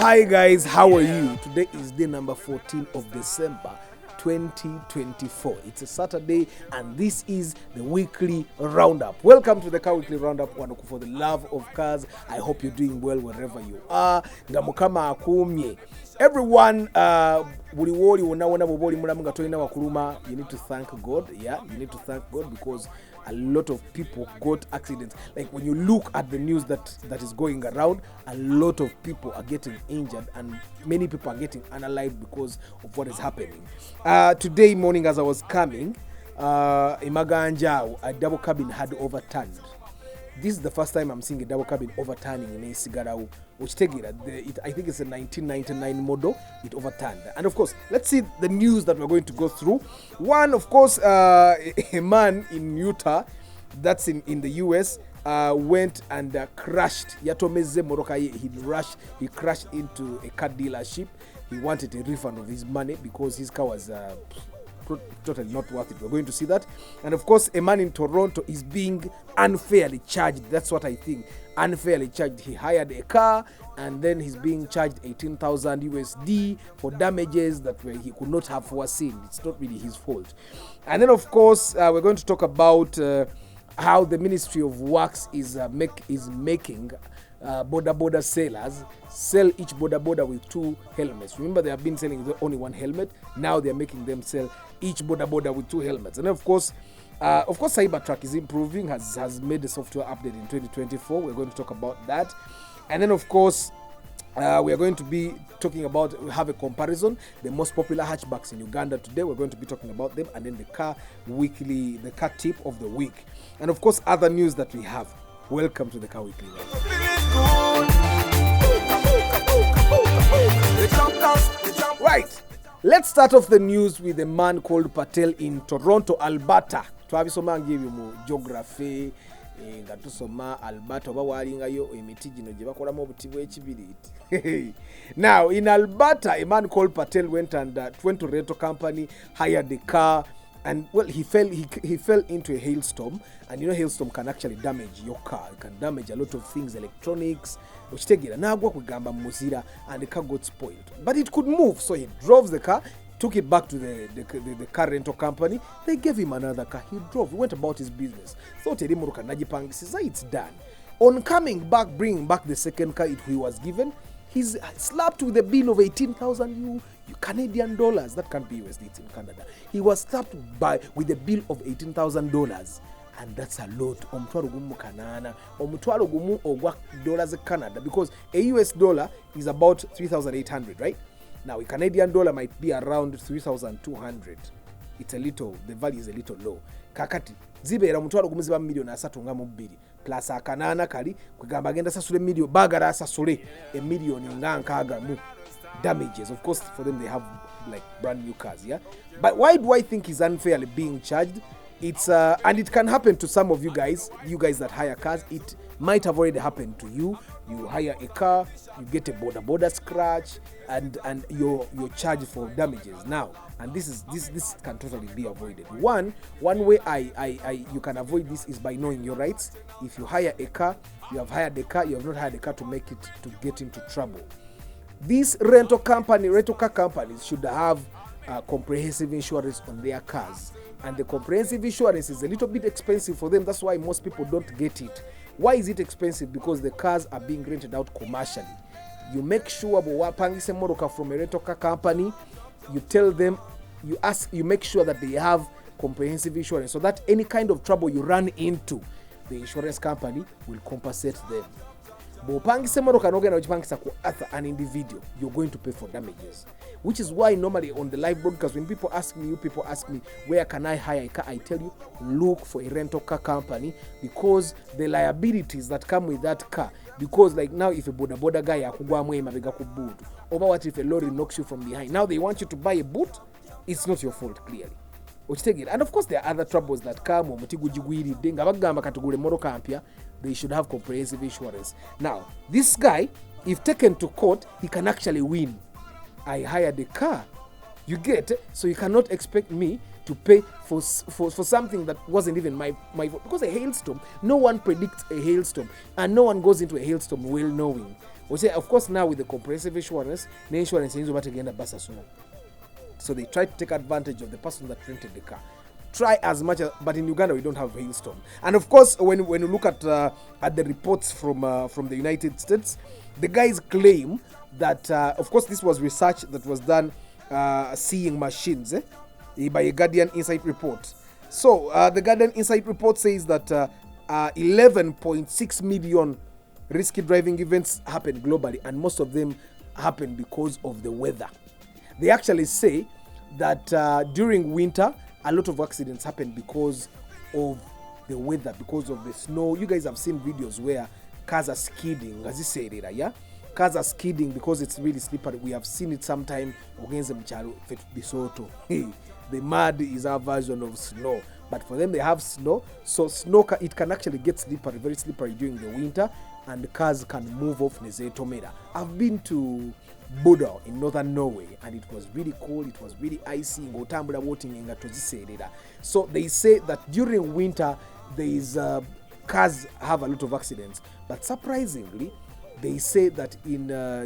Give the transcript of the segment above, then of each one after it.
Hi guys, how are you? Today is day number 14 of December 2024. It's a Saturday and this is the weekly roundup. Welcome to the car weekly roundup, one for the love of cars. I hope you're doing well wherever you are. Ngamukama akumye. Everyone, you need to thank God. Yeah, you need to thank God because a lot of people got accidents. Like when you look at the news that is going around, a lot of people are getting injured and many people are getting unalived because of what is happening. Today morning as I was coming, Imaganja, a double cabin had overturned. This is the first time I'm seeing a double cabin overturning in a Sigarau, which take it, I think it's a 1999 model, it overturned. And of course, let's see the news that we're going to go through. One, of course, a man in Utah, that's in the US, went and crashed. Yatomeze Moroka, he crashed into a car dealership. He wanted a refund of his money because his car was totally not worth it. We're going to see that. And of course, a man in Toronto is being unfairly charged. That's what I think. Unfairly charged. He hired a car and then he's being charged 18,000 USD for damages that he could not have foreseen. It's not really his fault. And then of course, we're going to talk about how the Ministry of Works is making border sailors sell each border with two helmets. Remember, they have been selling only one helmet. Now they are making them sell each border with two helmets. And of course, Cybertruck is improving, has made a software update in 2024. We're going to talk about that. And then of course, we are going to be talking about, we have a comparison, the most popular hatchbacks in Uganda today. We're going to be talking about them, and then the car tip of the week. And of course, other news that we have. Welcome to the car weekly. Right, let's start off the news with a man called Patel in Toronto, Alberta. Twavisoma give you geography, ngatusoma Alberta oba walingayo emiti gino gye bakolamu obuti bw'ekibiriiti. Now in Alberta, a man called Patel went to a rental company, hired a car, and well, he fell into a hailstorm, and you know hailstorm can actually damage your car. It can damage a lot of things, electronics, which take it. And the car got spoiled, but it could move, so he drove the car, took it back to the car rental company. They gave him another car. He drove. He went about his business. Thought it's done. On coming back, bringing back the second car he was given, he's slapped with a bill of 18,000 Canadian dollars. That can't be USD, it's in Canada. He was slapped with a bill of $18,000. And that's a lot. Dollars Canada, because a US dollar is about 3,800, right? Now a Canadian dollar might be around 3,200. It's a little, the value is a little low. Kakati zibera mutwalo gumu ziba million asatu nga mu bbiri plus akanana kali kwegamba agenda sasule million bagara asasule a million nga nkaaga mu damages. Of course, for them they have like brand new cars, yeah. But why do I think he's unfairly being charged? It's and it can happen to some of you guys that hire cars. It might have already happened to you. You hire a car, you get a border scratch, and you're charged for damages now. And this can totally be avoided. One way you can avoid this is by knowing your rights. If you hire a car, you have hired a car, you have not hired a car to get into trouble. These rental car companies should have comprehensive insurance on their cars. And the comprehensive insurance is a little bit expensive for them. That's why most people don't get it. Why is it expensive? Because the cars are being rented out commercially. You make sure from a rental car company, you tell them, you make sure that they have comprehensive insurance so that any kind of trouble you run into, the insurance company will compensate them. An individual, you're going to pay for damages, which is why normally on the live broadcast, when people ask me where can I hire a car, I tell you look for a rental car company, because the liabilities that come with that car, because like now if a border guy over what if a lorry knocks you from behind, now they want you to buy a boot, it's not your fault clearly. And of course there are other troubles that come, they should have comprehensive insurance. Now, this guy, if taken to court, he can actually win. I hired a car. You get it? So you cannot expect me to pay for something that wasn't even my fault. Because a hailstorm, no one predicts a hailstorm. And no one goes into a hailstorm well knowing We say, of course, now with the comprehensive insurance, the insurance is over to get a bus as well. So they try to take advantage of the person that rented the car. Try as much as, but in Uganda we don't have hailstorm. And of course, when you look at the reports from the United States, the guys claim that of course this was research that was done seeing machines by a Guardian Insight report. So the Guardian Insight report says that 11.6 million risky driving events happen globally, and most of them happen because of the weather. They actually say that during winter, a lot of accidents happen because of the weather, because of the snow. You guys have seen videos where cars are skidding, as you say, yeah? Cars are skidding because it's really slippery. We have seen it sometime against Bisoto. The mud is our version of snow. But for them, they have snow. So snow, it can actually get slippery, very slippery during the winter, and the cars can move off Nezetomera. I've been to Bodø in northern Norway, and it was really cold, it was really icy. So they say that during winter, cars have a lot of accidents. But surprisingly, they say that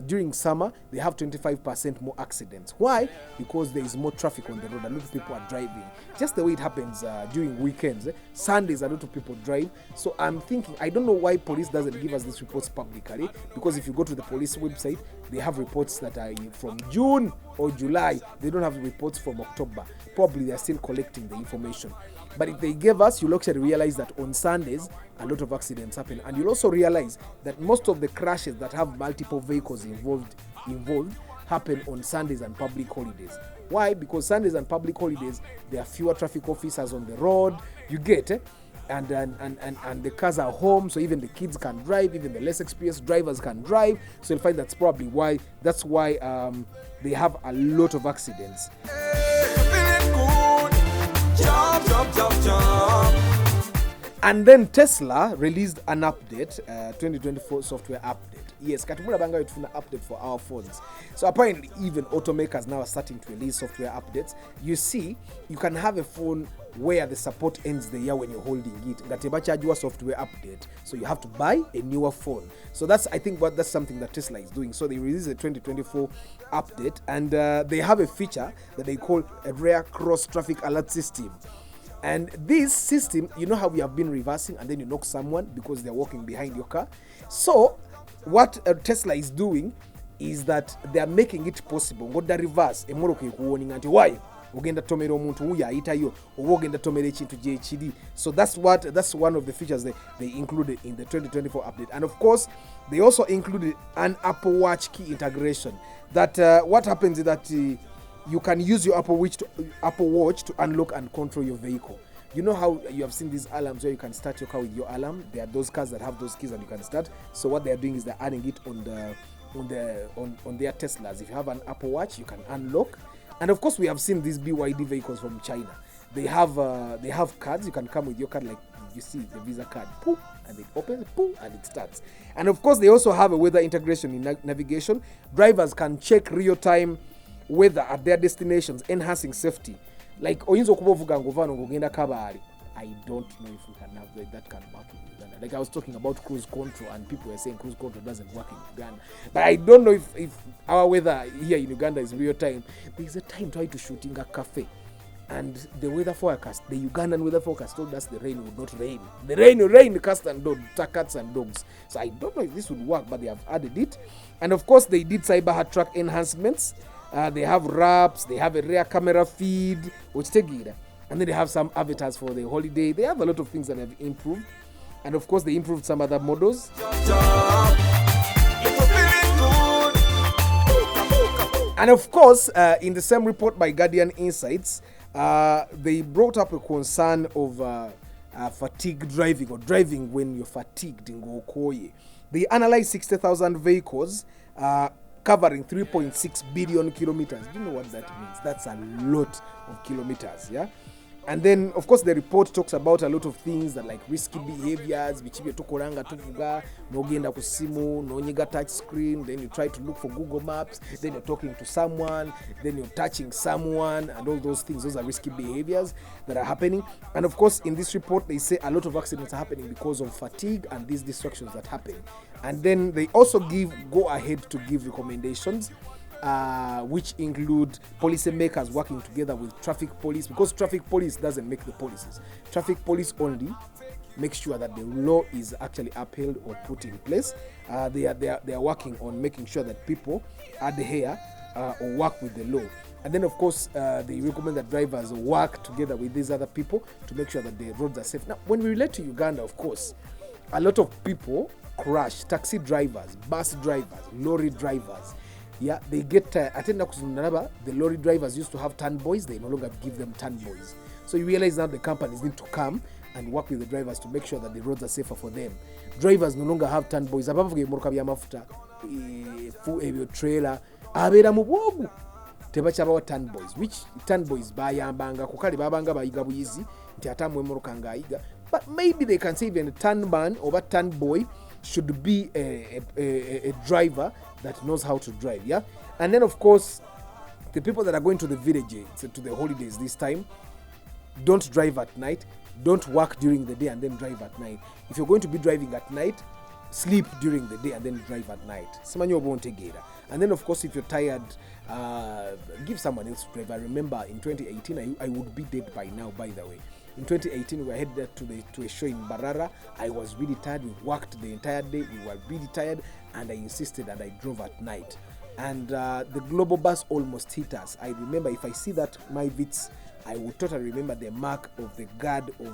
during summer, they have 25% more accidents. Why? Because there is more traffic on the road. A lot of people are driving. Just the way it happens during weekends. Sundays, a lot of people drive. So I'm thinking, I don't know why police doesn't give us these reports publicly. Because if you go to the police website, they have reports that are from June or July. They don't have reports from October. Probably they're still collecting the information. But if they gave us, you'll actually realize that on Sundays, a lot of accidents happen. And you'll also realize that most of the crashes that have multiple vehicles involved happen on Sundays and public holidays. Why? Because Sundays and public holidays, there are fewer traffic officers on the road. You get it? And the cars are home, so even the kids can drive, even the less experienced drivers can drive. So you'll find that's probably why, they have a lot of accidents. And then Tesla released an update, 2024 software update. Yes, Katumura Banga is an update for our phones. So apparently even automakers now are starting to release software updates. You see, you can have a phone where the support ends the year when you're holding it. Gatebachajua software update. So you have to buy a newer phone. So that's something that Tesla is doing. So they released a 2024 update, and they have a feature that they call a rear cross traffic alert system. And this system, you know how we have been reversing and then you knock someone because they're walking behind your car. So what Tesla is doing is that they are making it possible. Go the reverse. Why? Ogenda tomera omuntu uya ayitayo ogenda tomera ekintu GHD. So that's one of the features they included in the 2024 update. And of course, they also included an Apple Watch key integration. That what happens is that you can use your Apple Watch to unlock and control your vehicle. You know how you have seen these alarms where you can start your car with your alarm? There are those cars that have those keys and you can start. So what they are doing is they're adding it on their Teslas. If you have an Apple Watch, you can unlock. And of course, we have seen these BYD vehicles from China. They have cards. You can come with your card, like you see the Visa card, poof, and it opens, poof, and it starts. And of course, they also have a weather integration in navigation. Drivers can check real-time weather at their destinations, enhancing safety. Like oyinza okuvuga ngovano ngogenda Kabale. I don't know if we can have that can work in Uganda. Like I was talking about cruise control, and people were saying cruise control doesn't work in Uganda. But I don't know if our weather here in Uganda is real time. There is a time trying to shoot in a cafe, and the weather forecast, the Ugandan weather forecast told us the rain would not rain. The rain will rain cats and dogs. So I don't know if this would work, but they have added it. And of course, they did cyber hard track enhancements. They have wraps, they have a rear camera feed, which take it. And then they have some avatars for the holiday. They have a lot of things that have improved. And of course, they improved some other models. And of course, in the same report by Guardian Insights, they brought up a concern of fatigue driving, or driving when you're fatigued in Gokoye. They analyzed 60,000 vehicles, covering 3.6 billion kilometers. Do you know what that means? That's a lot of kilometers, yeah? And then, of course, the report talks about a lot of things that like risky behaviors, bichibye tukolanga tuvuga, nogenda ku simu, nonyiga touch screen, then you try to look for Google Maps, then you're talking to someone, then you're touching someone, and all those things. Those are risky behaviors that are happening. And of course, in this report, they say a lot of accidents are happening because of fatigue and these distractions that happen. And then they also go ahead to give recommendations, which include policymakers working together with traffic police, because traffic police doesn't make the policies. Traffic police only make sure that the law is actually upheld or put in place. They are working on making sure that people adhere or work with the law. And then, of course, they recommend that drivers work together with these other people to make sure that the roads are safe. Now, when we relate to Uganda, of course, a lot of people crash. Taxi drivers, bus drivers, lorry drivers. Yeah, they get the lorry drivers used to have turn boys. They no longer give them turn boys. So you realize now the companies need to come and work with the drivers to make sure that the roads are safer for them. Drivers no longer have turn boys. Abavuga emotoka bya mafuta, ebyo trailer, abera mu bwogu. Tebachabawa turn boys, which turn boys bayambanga kukali babanga bayiga buyizi nti atamwe emotoka ngayiga. But maybe they can say even a turn man or a turn boy should be a driver that knows how to drive, yeah? And then, of course, the people that are going to the villages, to the holidays this time, don't drive at night, don't work during the day and then drive at night. If you're going to be driving at night, sleep during the day and then drive at night. And then, of course, if you're tired, give someone else to drive. I remember in 2018, I would be dead by now, by the way. In 2018, we were headed to a show in Barara. I was really tired. We worked the entire day. We were really tired, and I insisted that I drove at night. And the global bus almost hit us. I remember, if I see that my Vitz, I would totally remember the mark of the guard of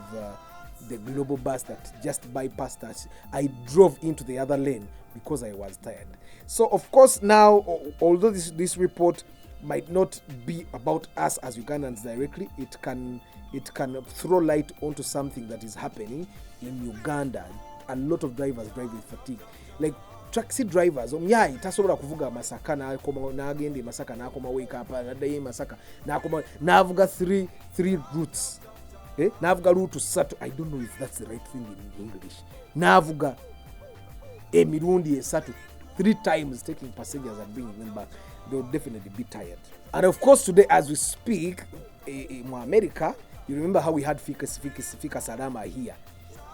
the global bus that just bypassed us. I drove into the other lane because I was tired. So, of course, now, although this report might not be about us as Ugandans directly, it can throw light onto something that is happening in Uganda. A lot of drivers drive with fatigue. Like taxi drivers, tasobola kuvuga Masaka na agende Masaka na akoma wake up nadaye Masaka na akoma navuga three routes. Navuga route to Sato. I don't know if that's the right thing in English. Navuga emirundi esatu 3 times taking passengers and bringing them back. They'll definitely be tired. And of course, today as we speak, in America, you remember how we had Fika Salama here.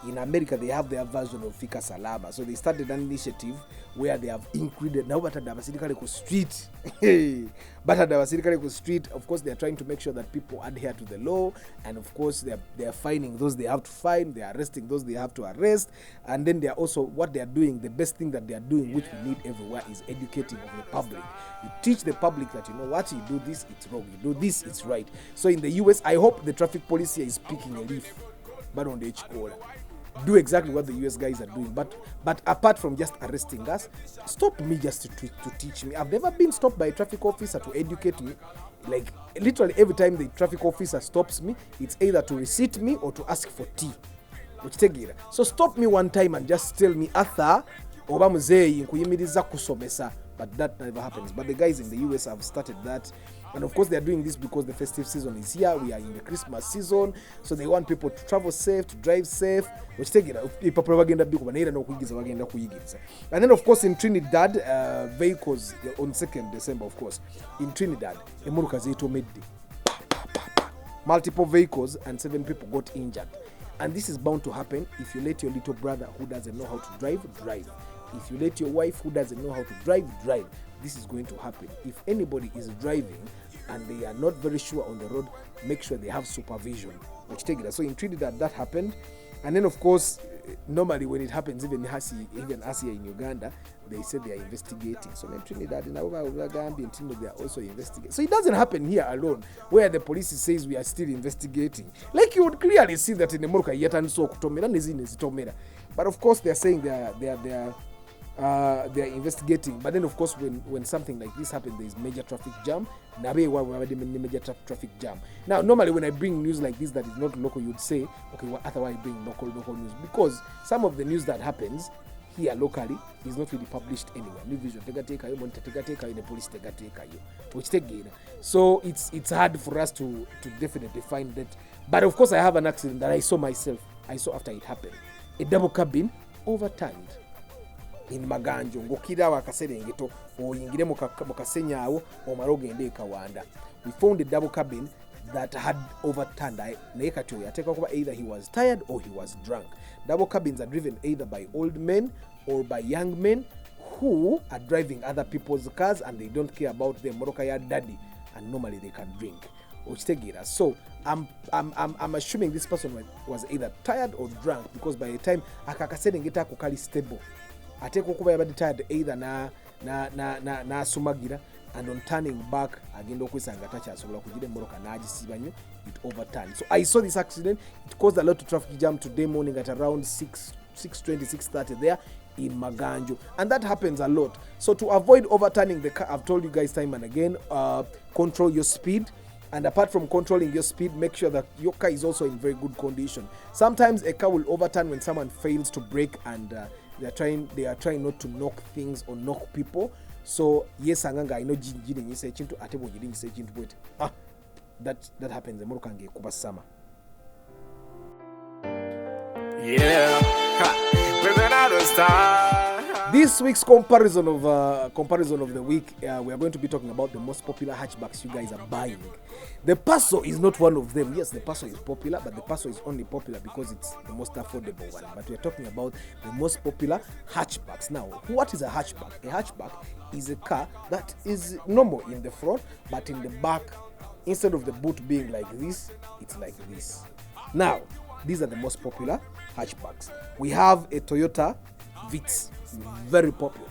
In America, they have their version of Fika Salama. So they started an initiative where they have included now Batadabasirika Street. Batadabasirika Street, of course, they are trying to make sure that people adhere to the law. And of course, they are fining those they have to fine. They are arresting those they have to arrest. And then they are also, what they are doing, the best thing that they are doing, which we need everywhere, is educating of the public. You teach the public that, you know what, you do this, it's wrong. You do this, it's right. So in the US, I hope the traffic policy is picking a leaf, but on the H corner. Do exactly what the US guys are doing, but apart from just arresting us, stop me just to teach me. I've never been stopped by a traffic officer to educate me. Like literally every time the traffic officer stops me, it's either to receipt me or to ask for tea. So stop me one time and just tell me Arthur oba muzeyi nkuyimiriza kusomesa, but that never happens. But the guys in the US have started that. And of course, they are doing this because the festive season is here. We are in the Christmas season. So they want people to travel safe, to drive safe. And then, of course, in Trinidad, vehicles on 2nd December, of course, in Trinidad, multiple vehicles and 7 people got injured. And this is bound to happen if you let your little brother who doesn't know how to drive. If you let your wife who doesn't know how to drive. This is going to happen. If anybody is driving and they are not very sure on the road, make sure they have supervision. So in Trinidad, that happened. And then, of course, normally when it happens, even us here in Uganda, they say they are investigating. So in Trinidad, in Trinidad, they are also investigating. So it doesn't happen here alone, where the police says we are still investigating. Like you would clearly see that in the Morocco, but of course, they are saying they are investigating. But then, of course, when something like this happens, there is major traffic jam. Major traffic jam. Now, normally when I bring news like this that is not local, you'd say, okay, what otherwise bring local news? Because some of the news that happens here locally is not really published anywhere. New Vision, the police, so it's hard for us to definitely find that But of course, I have an accident that I saw myself. I saw after it happened. A double cabin overturned in Maganjo. Ngokira wakaserengeto oyingire mukasenyawo omara ogende Kawanda. We found a double cabin that had overturned. Either he was tired or he was drunk. Double cabins are driven either by old men or by young men who are driving other people's cars and they don't care about them. Morokaya daddy, and normally they can drink. So I'm assuming this person was either tired or drunk, because by the time akakaserengeta kukali stable, ateko kuba yabadi tired either na sumagira, and on turning back agenda okwisanga tachasobola kugire moroka nagisibanyo, it overturned. So I saw this accident. It caused a lot of traffic jam today morning at around 6:20, 6:30 there in Maganjo, and that happens a lot. So to avoid overturning the car, I've told you guys time and again, control your speed. And apart from controlling your speed, make sure that your car is also in very good condition. Sometimes a car will overturn when someone fails to brake and they are trying not to knock things or knock people. So yes, anganga ino jinjini nyise chintu atebo jidingi se chintu bwete. That happens. Emorukange kubasama. Yeah. We're out of style. This week's comparison of the week, we are going to be talking about the most popular hatchbacks you guys are buying. The Paso is not one of them. Yes, the Paso is popular, but the Paso is only popular because it's the most affordable one. But we are talking about the most popular hatchbacks. Now, what is a hatchback? A hatchback is a car that is normal in the front, but in the back, instead of the boot being like this, it's like this. Now, these are the most popular hatchbacks. We have a Toyota Vitz, very popular.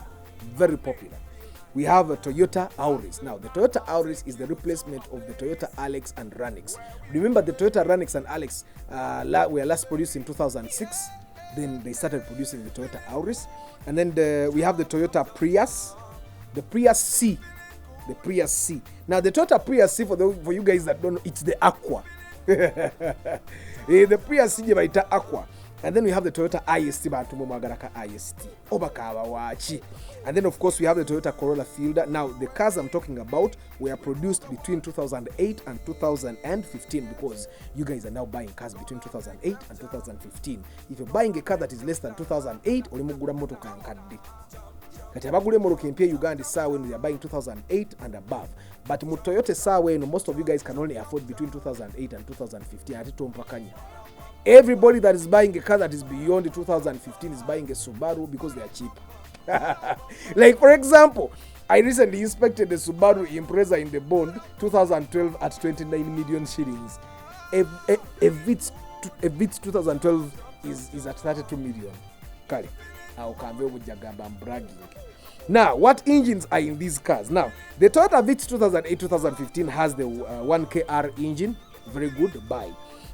We have a Toyota Auris. Now, the Toyota Auris is the replacement of the Toyota Alex and Ranix. Remember, the Toyota Ranix and Alex were last produced in 2006. Then they started producing the Toyota Auris. And then we have the Toyota Prius, the Prius C. Now, the Toyota Prius C, for you guys that don't know, it's the Aqua. The Prius C is Aqua. And then we have the Toyota IST, IST. And then, of course, we have the Toyota Corolla Fielder. Now, the cars I'm talking about were produced between 2008 and 2015, because you guys are now buying cars between 2008 and 2015. If you're buying a car that is less than 2008, kati abagule moroka empya Uganda sawe when they are buying 2008 and above. But mu Toyota sawe, most of you guys can only afford between 2008 and 2015. Ati tompakanya. Everybody that is buying a car that is beyond 2015 is buying a Subaru because they are cheap. Like, for example, I recently inspected the Subaru Impreza in the Bond 2012 at 29 million shillings. A Vitz 2012 is at 32 million. Kali, I'm bragging. Now, what engines are in these cars? Now, the Toyota Vitz 2008-2015 has the 1KR engine, very good, buy.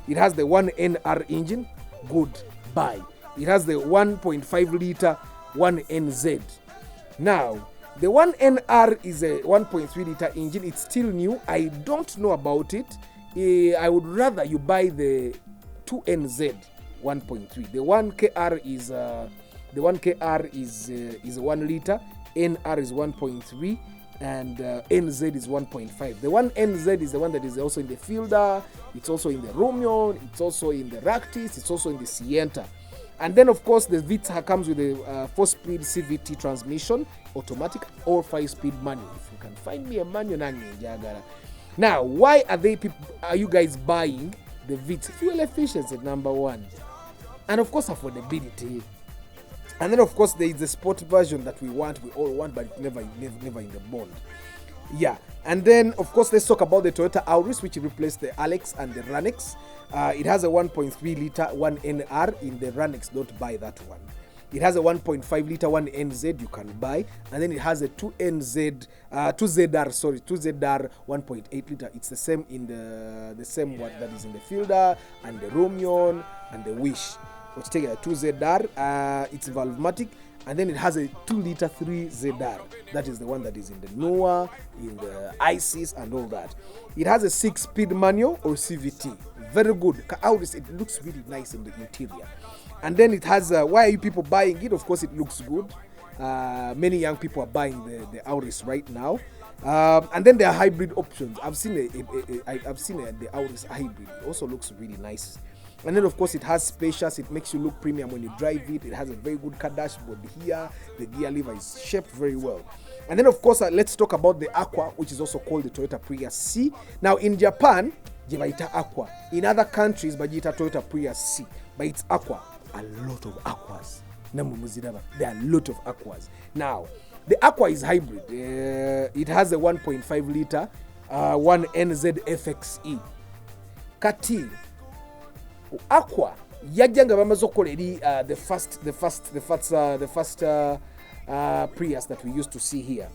It has the 1NR engine, good, buy. It has the 1.5 liter 1NZ. Now, the 1NR is a 1.3 liter engine. It's still new. I don't know about it. I would rather you buy the 2NZ 1.3. The 1KR is 1 liter. NR is 1.3. And NZ is 1.5. The 1NZ is the one that is also in the Fielder, it's also in the Romeo, it's also in the Ractis, it's also in the Sienta. And then, of course, the Vitz comes with a 4-speed CVT transmission, automatic or 5-speed manual. If you can find me a manual, now, why are you guys buying the Vitz? Fuel efficiency, number one. And of course, affordability. And then, of course, there is the sport version that we all want, but never in the Bond. Yeah. And then, of course, let's talk about the Toyota Auris, which replaced the Alex and the Ranix. It has a 1.3 liter 1NR in the Ranix. Don't buy that one. It has a 1.5 liter 1NZ you can buy, and then it has a 2ZR 1.8 liter. It's the same in the same one that is in the Fielder and the Romeo and the Wish. Let's take a 2ZR, it's Valvematic, and then it has a 2 liter 3ZR. That is the one that is in the Noah, in the ISIS, and all that. It has a 6-speed manual or CVT. Very good. It looks really nice in the interior. And then it has, why are you people buying it? Of course, it looks good. Many young people are buying the Auris right now. And then there are hybrid options. I've seen the Auris hybrid. It also looks really nice. And then of course it has spacious. It makes you look premium when you drive it. It has a very good car dashboard here. The gear lever is shaped very well. And then of course let's talk about the Aqua, which is also called the Toyota Prius C. Now in Japan, jibaita Aqua. In other countries, bajita Toyota Prius C. But it's Aqua. A lot of Aquas. There are a lot of Aquas. Now, the Aqua is hybrid. It has a 1.5 liter 1NZ FXE. Kati Aqua yajjanga bamaze okukola eri the first Prius that we used to see here.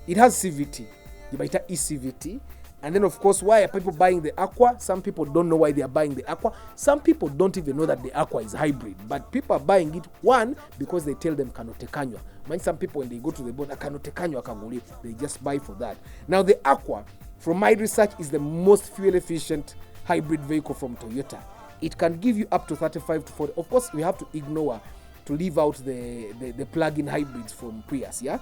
It has CVT. Yibayita ECVT. And then of course, why are people buying the Aqua? Some people don't know why they are buying the Aqua. Some people don't even know that the Aqua is hybrid. But people are buying it, one, because they tell them kanotekanywa. Mind some people when they go to the board, kanotekanywa kanguli, they just buy for that. Now the Aqua, from my research, is the most fuel efficient hybrid vehicle from Toyota. It can give you up to 35 to 40. Of course, we have to ignore to leave out the plug-in hybrids from Prius, yeah?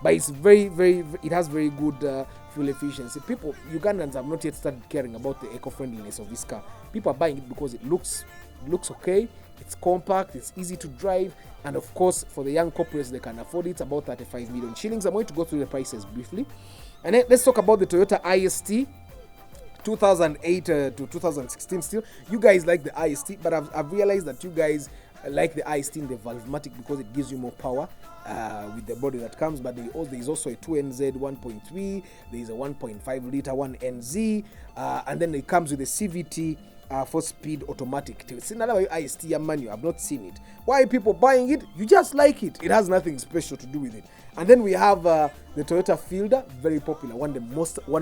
But it's it has very good fuel efficiency. Ugandans have not yet started caring about the eco-friendliness of this car. People are buying it because it looks okay, it's compact, it's easy to drive, and of course, for the young corporates, they can afford it, about 35 million shillings. I'm going to go through the prices briefly. And then let's talk about the Toyota IST, 2008 to 2016 still. You guys like the IST, but I've realized that you guys like the IST in the Valvematic because it gives you more power with the body that comes. But there is also a 2NZ 1.3, there is a 1.5 liter 1NZ, and then it comes with a CVT 4-speed automatic. It's another IST manual. I've not seen it. Why are people buying it? You just like it. It has nothing special to do with it. And then we have the Toyota Fielder, very popular, one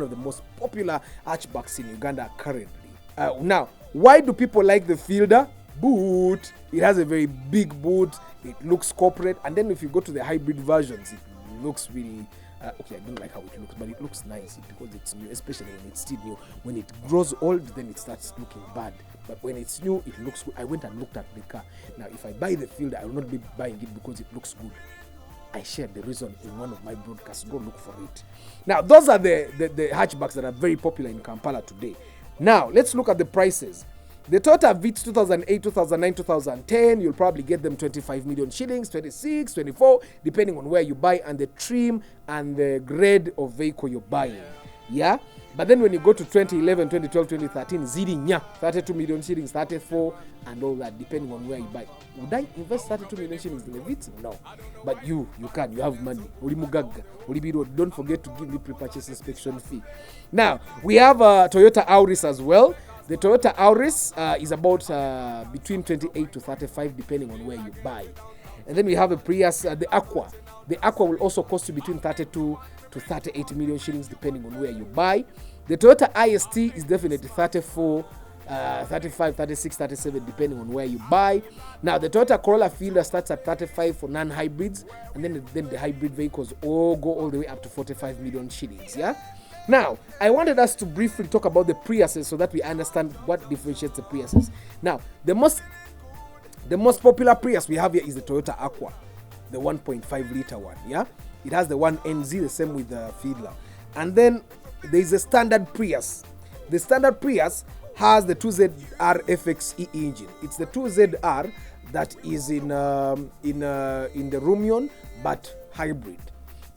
of the most popular hatchbacks in Uganda currently. Now, why do people like the Fielder? Boot. It has a very big boot. It looks corporate. And then if you go to the hybrid versions, it looks really okay. I don't like how it looks, but it looks nice because it's new, especially when it's still new. When it grows old, then it starts looking bad. But when it's new, it looks good. I went and looked at the car. Now, if I buy the Fielder, I will not be buying it because it looks good. I shared the reason in one of my broadcasts. Go look for it. Now, those are the hatchbacks that are very popular in Kampala today. Now, let's look at the prices. The Toyota Vitz 2008, 2009, 2010, you'll probably get them 25 million shillings, 26, 24, depending on where you buy and the trim and the grade of vehicle you're buying. Yeah? But then when you go to 2011, 2012, 2013, Zirinya, 32 million shillings, 34, and all that, depending on where you buy. Would I invest 32 million shillings in a Vitz? No. But you can. You have money. Don't forget to give me pre-purchase inspection fee. Now, we have Toyota Auris as well. The Toyota Auris is about between 28 to 35, depending on where you buy. And then we have a Prius, the Aqua. The Aqua will also cost you between 32 to 38 million shillings, depending on where you buy. The Toyota IST is definitely 34, 35, 36, 37, depending on where you buy. Now, the Toyota Corolla Fielder starts at 35 for non-hybrids, and then the hybrid vehicles all go all the way up to 45 million shillings, yeah? Now, I wanted us to briefly talk about the Priuses so that we understand what differentiates the Priuses. Now, the most popular Prius we have here is the Toyota Aqua, the 1.5 liter one, yeah? It has the 1NZ, the same with the Fielder. And then there is a standard Prius. The standard Prius has the 2ZR FXE engine. It's the 2ZR that is in the Rumion, but hybrid.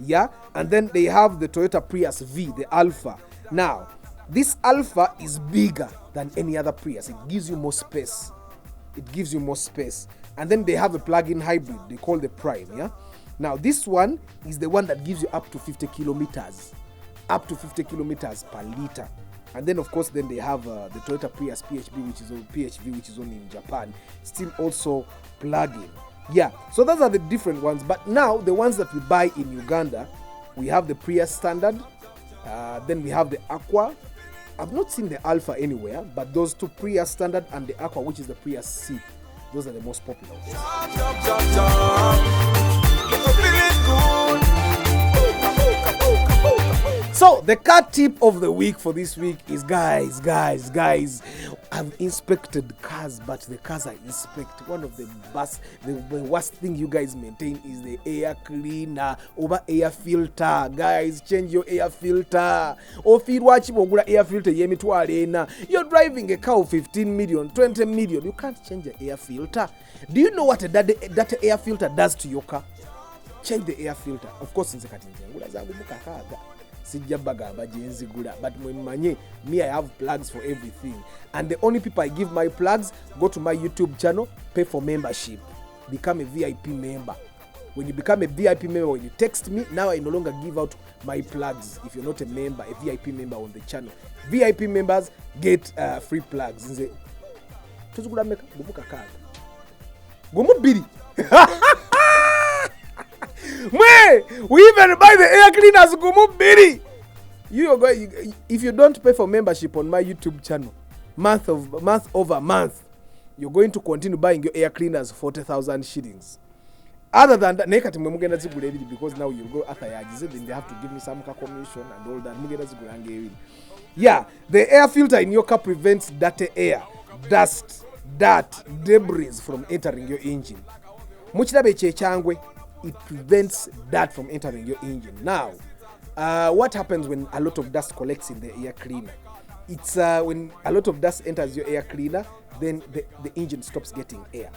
Yeah, and then they have the Toyota Prius V, the Alpha. Now, this Alpha is bigger than any other Prius. It gives you more space. And then they have a plug-in hybrid they call the Prime, yeah? Now, this one is the one that gives you up to 50 kilometers per liter. And then, of course, then they have the Toyota Prius PHV, which is only in Japan. Still also plug-in. Yeah, so those are the different ones. But now, the ones that we buy in Uganda, we have the Prius Standard. Then we have the Aqua. I've not seen the Alpha anywhere, but those two, Prius Standard and the Aqua, which is the Prius C, those are the most popular ones. So So the car tip of the week for this week is guys, I've inspected cars, but the cars I inspect, one of the worst thing you guys maintain is the air cleaner over air filter. Guys, change your air filter. Or feed watch air filter you're driving a car of 15 million, 20 million, you can't change the air filter. Do you know what that air filter does to your car? Change the air filter. Of course, but me, I have plugs for everything, and the only people I give my plugs, go to my YouTube channel, pay for membership, become a VIP member. When you become a VIP member, when you text me, now I no longer give out my plugs. If you're not a member, a VIP member on the channel, VIP members get free plugs. We even buy the air cleaners. If you don't pay for membership on my YouTube channel, month over month, you're going to continue buying your air cleaners 40,000 shillings. Other than that, because now you go after then they have to give me some commission and all that. Yeah, the air filter in your car prevents dirty air, dust, dirt, debris from entering your engine. It prevents that from entering your engine. Now, what happens when a lot of dust collects in the air cleaner? It's when a lot of dust enters your air cleaner, then the engine stops getting air.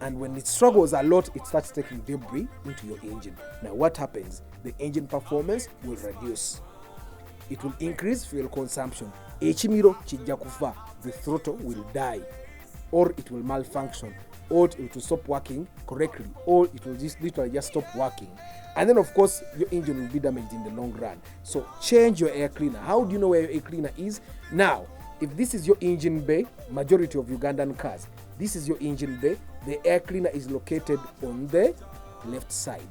And when it struggles a lot, it starts taking debris into your engine. Now, what happens? The engine performance will reduce. It will increase fuel consumption. The throttle will die, or it will malfunction, or it will stop working correctly, or it will just literally stop working. And then, of course, your engine will be damaged in the long run. So change your air cleaner. How do you know where your air cleaner is? Now, if this is your engine bay, majority of Ugandan cars, this is your engine bay, the air cleaner is located on the left side.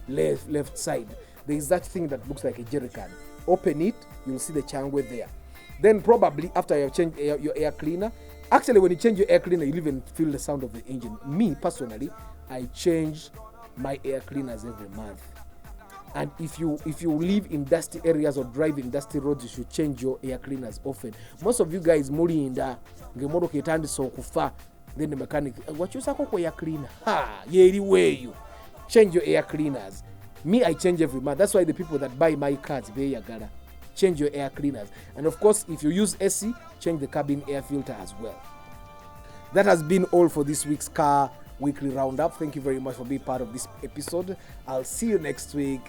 Left side. There is that thing that looks like a jerry can. Open it, you'll see the changwe there. Then probably after you have changed your air cleaner, actually when you change your air cleaner, you'll even feel the sound of the engine. Me, personally, I change my air cleaners every month. And if you live in dusty areas or drive in dusty roads, you should change your air cleaners often. Most of you guys muri inda ngemodo ketandi so kufa, then the mechanic what you sako kwa air cleaner yeri weyu change your air cleaners. Me, I change every month. That's why the people that buy my cars, they yagara change your air cleaners. And of course, if you use AC, change the cabin air filter as well. That has been all for this week's Car Weekly Roundup. Thank you very much for being part of this episode. I'll see you next week.